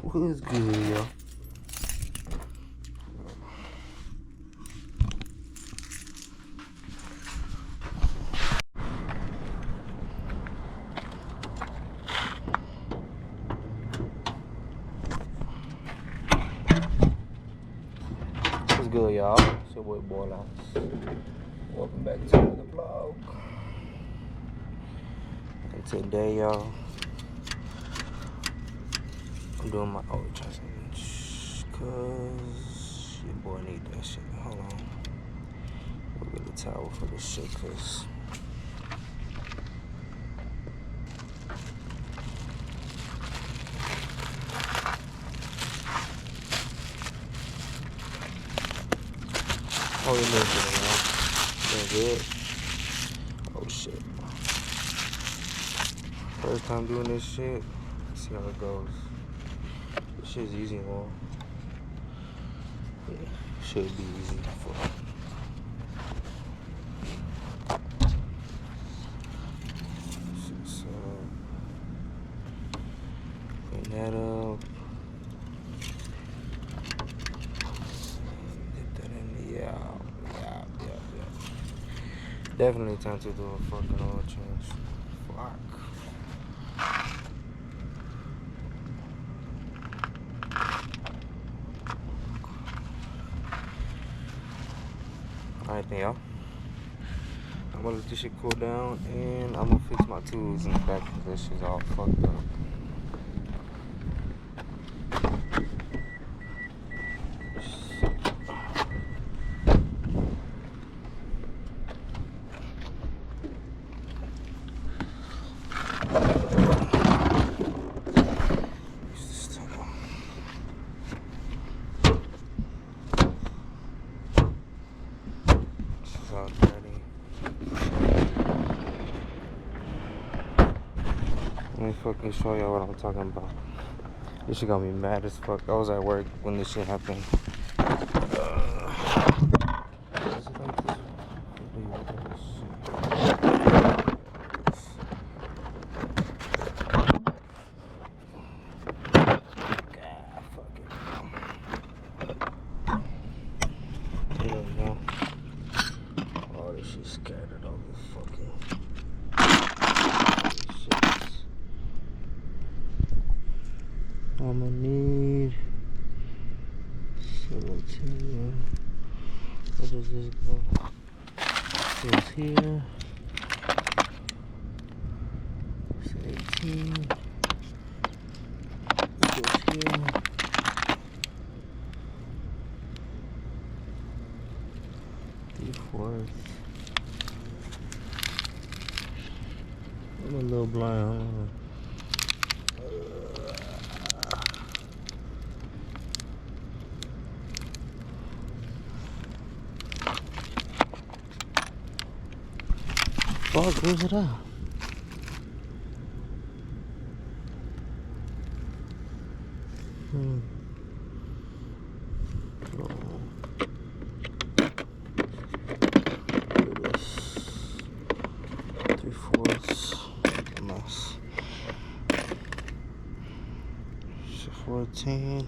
What's good, y'all? What's good, y'all? It's your boy Boylas. Welcome back to the vlog. And today, y'all, I'm doing my oil change cause your boy need that shit. Hold on. We'll get a towel for this shit cause oh, it looks good, y'all. Looks good. Oh shit. First time doing this shit. Let's see how it goes. This shit's easy, man. Yeah, should be easy. So, clean that up. Get that in the yeah. Definitely time to do a fucking oil change. Fuck. Alright then, y'all. I'm gonna let this shit cool down and I'm gonna fix my tools in the back because this shit's all fucked up. Let me fucking show y'all what I'm talking about. This shit got me mad as fuck. I was at work when this shit happened. Oh, this shit scattered all the fucking shit. I'm gonna need 17. Where does this go? It's here. It's 18. It goes here. Three-fourths. I'm a little blind. Fuck, where's it at? Three-fourths. Nice. 14.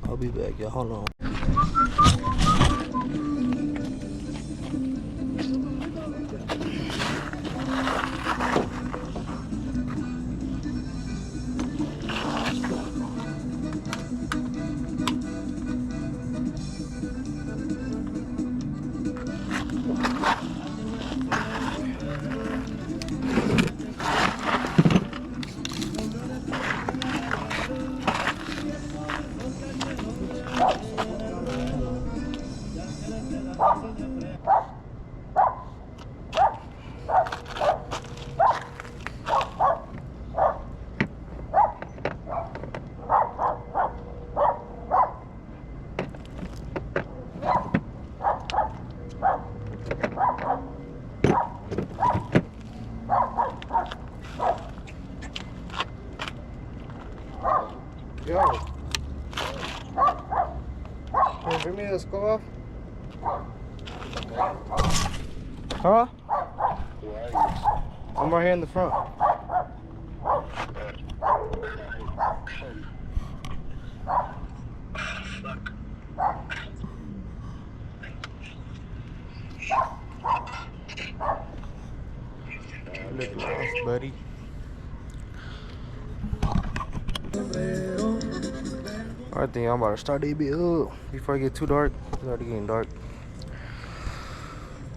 I'll be back, y'all. Hold on. Yo. Can you bring me the skull off? Huh? Where are you? I'm right here in the front. Look lost, buddy. I think I'm about to start the bit up before it get too dark. It's already getting dark.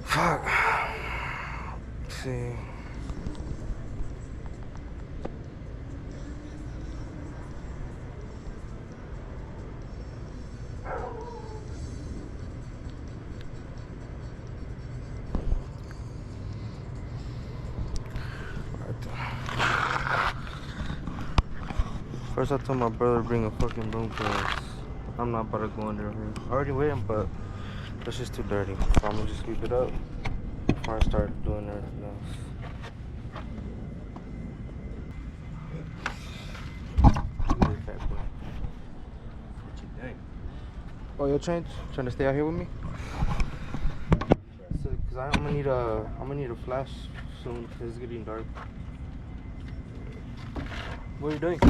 Fuck. Let's see. First, I told my brother to bring a fucking broom because I'm not about to go under here. I already went, but it's just too dirty. So I'm gonna just sweep it up before I start doing everything else. What you doing? Oh, you're trying to stay out here with me? So, cause I'm gonna need a flash soon because it's getting dark. What are you doing?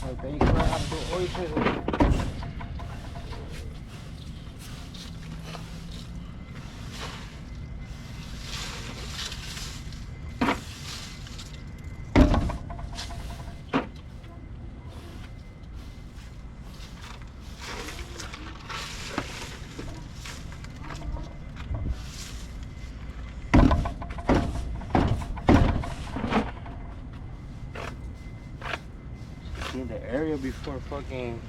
Okay, you gonna have to do oil change. Clean the area before fucking.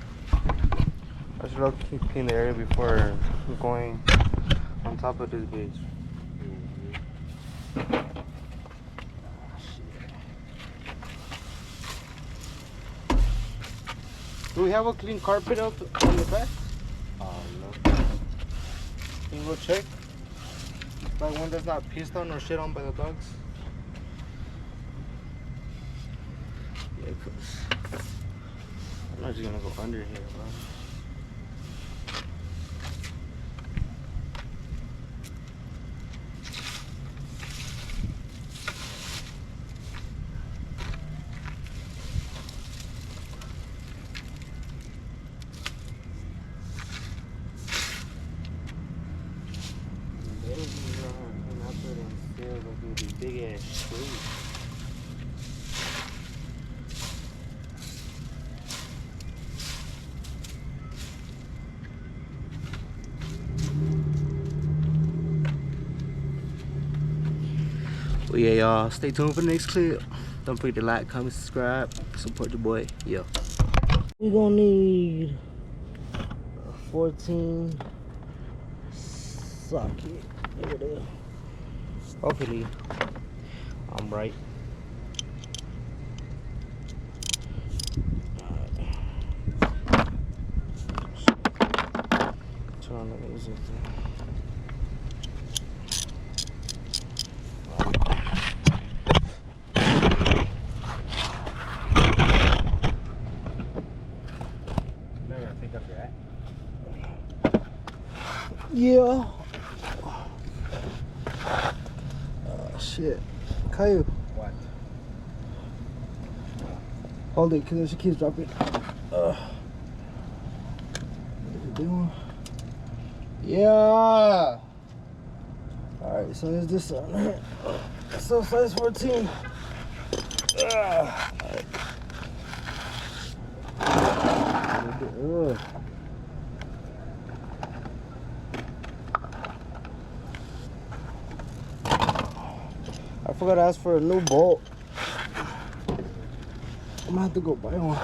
I should keep clean the area before going on top of this bitch. Do we have a clean carpet up on the back? No. Can you go check? Like one that's not pissed on or shit on by the dogs? Yeah, cause I'm not just gonna go under here, bro. Big ass street. Well, yeah, y'all, stay tuned for the next clip. Don't forget to like, comment, subscribe, support your boy. Yeah. We're gonna need 14 socket. There it is. Hopefully, I'm right. Turn on the music. Now you gotta pick up your act. Yeah. Shit. Caillou. What? Hold it, because she keeps dropping. What is it doing? Yeah. Alright, so there's this one. So size 14. Alright. I forgot to ask for a new bolt. I'm gonna have to go buy one.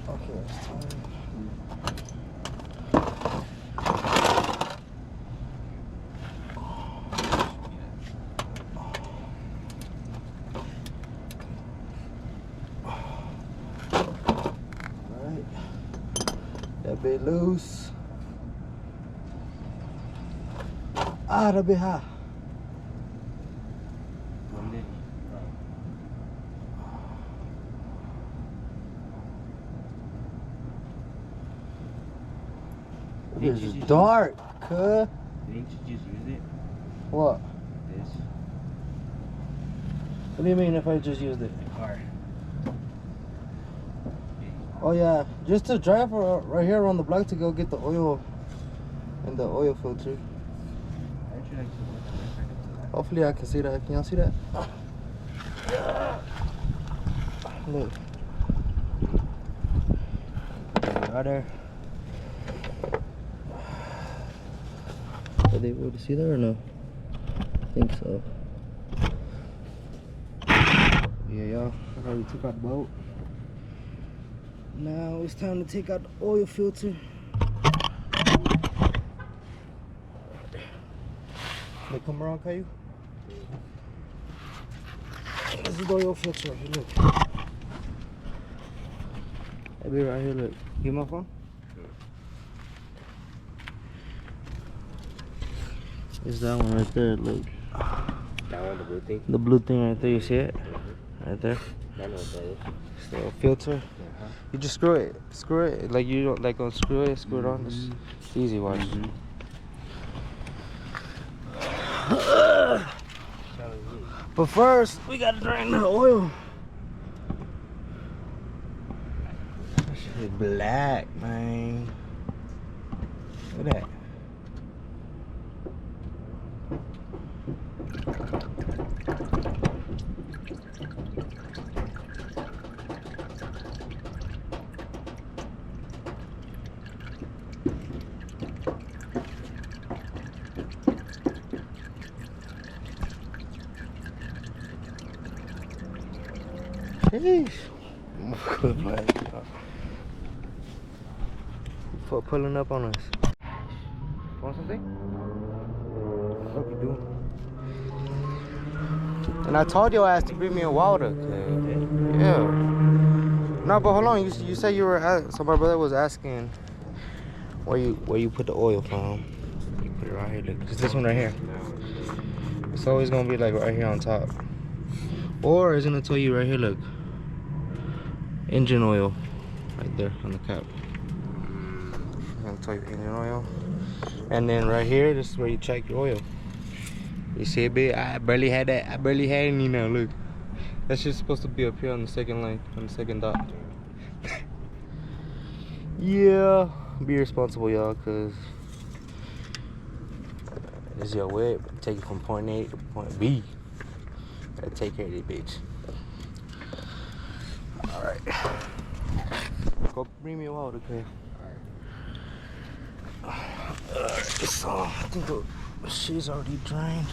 Okay, it's time. Alright. That bit loose. Arabiha. This is dark, cuh. Didn't you just use it? What? This. What do you mean if I just used it? Car. Oh yeah, just to drive right here around the block to go get the oil and the oil filter. Hopefully I can see that. Can y'all see that? Look. Right there. Are they able to see that or no? I think so. Yeah, y'all. I already took out the boat. Now it's time to take out the oil filter. They come around, Caillou? This is the oil filter right here, look. That be right here, look. Get my phone? It's that one right there, look. That one, the blue thing? The blue thing right there, you see it? Right there. I know what that is. It's the filter. You just screw it. Like you don't like unscrew it, screw it on. It's easy, watch. But first, we gotta drain the oil. That shit is black, man. Look at that. Sheesh. Good man. For pulling up on us. Want something? What you doing? And I told your ass to bring me a water. Yeah. No, but hold on. You said you were so my brother was asking where you put the oil from. You put it right here. Look, it's this one right here. It's always gonna be like right here on top. Or it's gonna tell you right here. Look. Engine oil, right there on the cap. I'm gonna tell you engine oil, and then right here, this is where you check your oil. You see it, big? I barely had that. I barely had any now. Look, that's just supposed to be up here on the second line, on the second dot. Yeah, be responsible, y'all, cause this is your whip. Take it from point A to point B. Gotta take care of this bitch. Alright. Go bring me a water, okay? Alright, so I think the shit's already drained.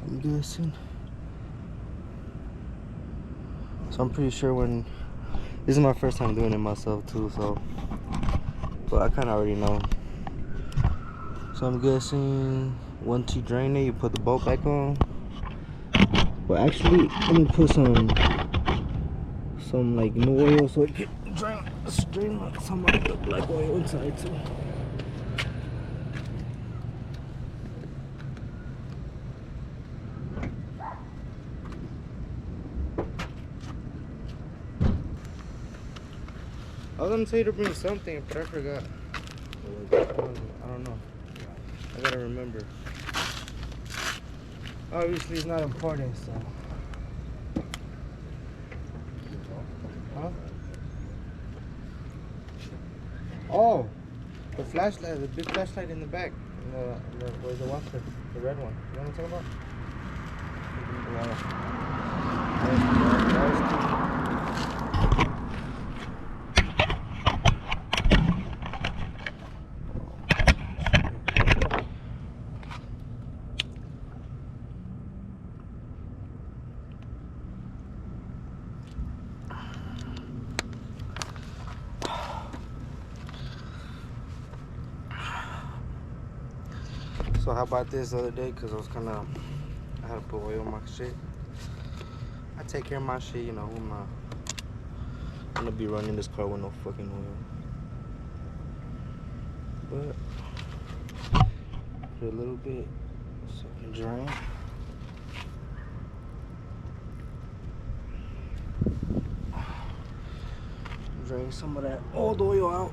I'm guessing. So I'm pretty sure when this is my first time doing it myself too, so but I kinda already know. So I'm guessing once you drain it, you put the bolt back on. But actually, let me put some like new oil so it can drain some of the black oil inside too. I was gonna tell you to bring something, but I forgot. I don't know. I gotta remember. Obviously, it's not important, so. Huh? Oh, the flashlight, the big flashlight in the back. Where's the washer? The red one. You know what I'm talking about? So how about this the other day? Cause I had to put oil on my shit. I take care of my shit, you know. I'm gonna be running this car with no fucking oil. But Put a little bit so it can drain. Drain some of that old oil out.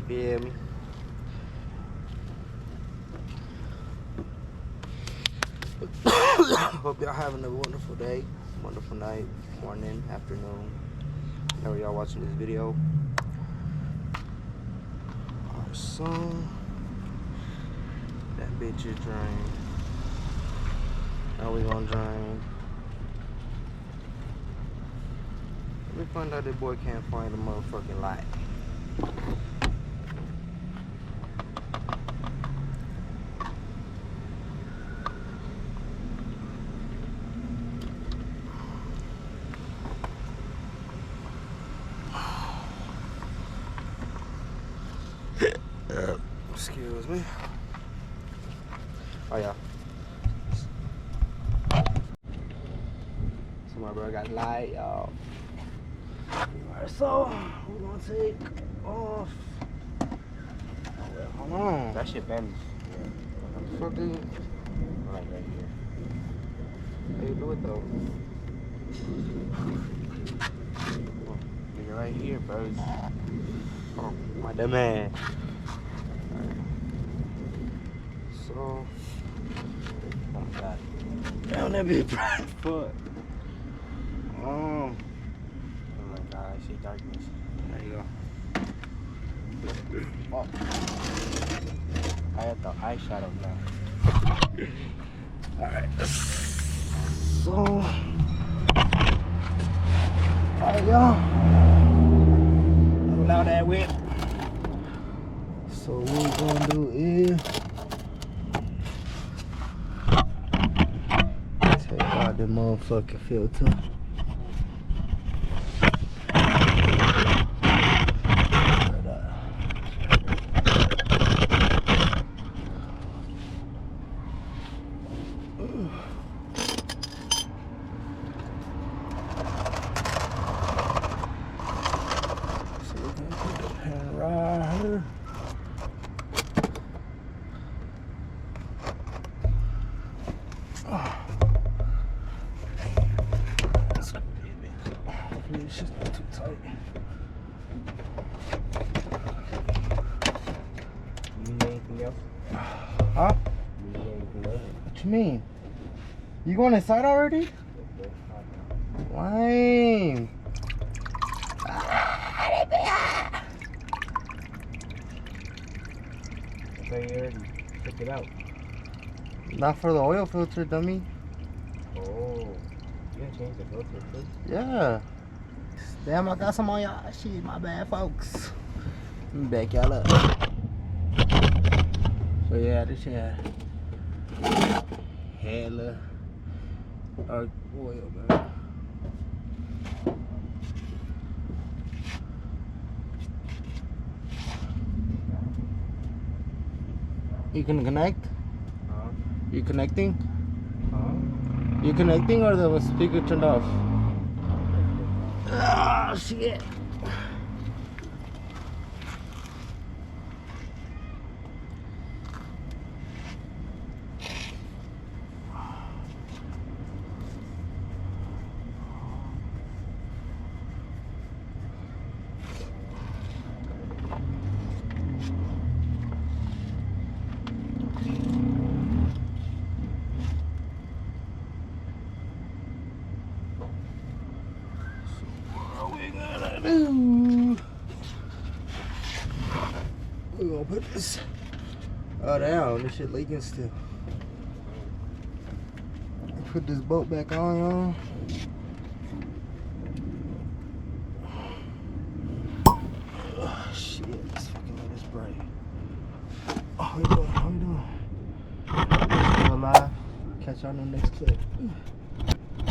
Feel me? Hope y'all having a wonderful day, wonderful night, morning, afternoon, whenever y'all watching this video. Alright, so that bitch is drained. Now we gonna drain. Let me find out that boy can't find the motherfucking light. Excuse me. Oh yeah. So my brother got light, y'all. Alright, so we're gonna take off. Hold on. That shit bends. What the fuck is it? Right here. How you do it though? Nigga, right here, bro. Oh, my dumb man. So, oh my god. Damn, that be bright foot. Oh my god, I see darkness. There you go. Oh. I have the eyeshadow now. Alright. So, alright, y'all. Allow that whip. So, what we're gonna do is take out the motherfucking filter. It's just too tight. You need anything else? Huh? You need anything else? What you mean? You going inside already? Okay, Lame. I thought you already took it out. Not for the oil filter, dummy. Oh, you gotta change the filter too? Yeah. Damn, I got some on y'all. Shit, my bad, folks. Let me back y'all up. So yeah, this shit had hella dark oil, man. You can connect? Huh? You connecting? Huh? You connecting or the speaker turned off? Ah, shit. We're gonna put this. Oh damn, this shit leaking still. Put this bolt back on, y'all. Oh, shit, this fucking light is bright. How you doing? How you doing? Still alive. Catch y'all on the next clip.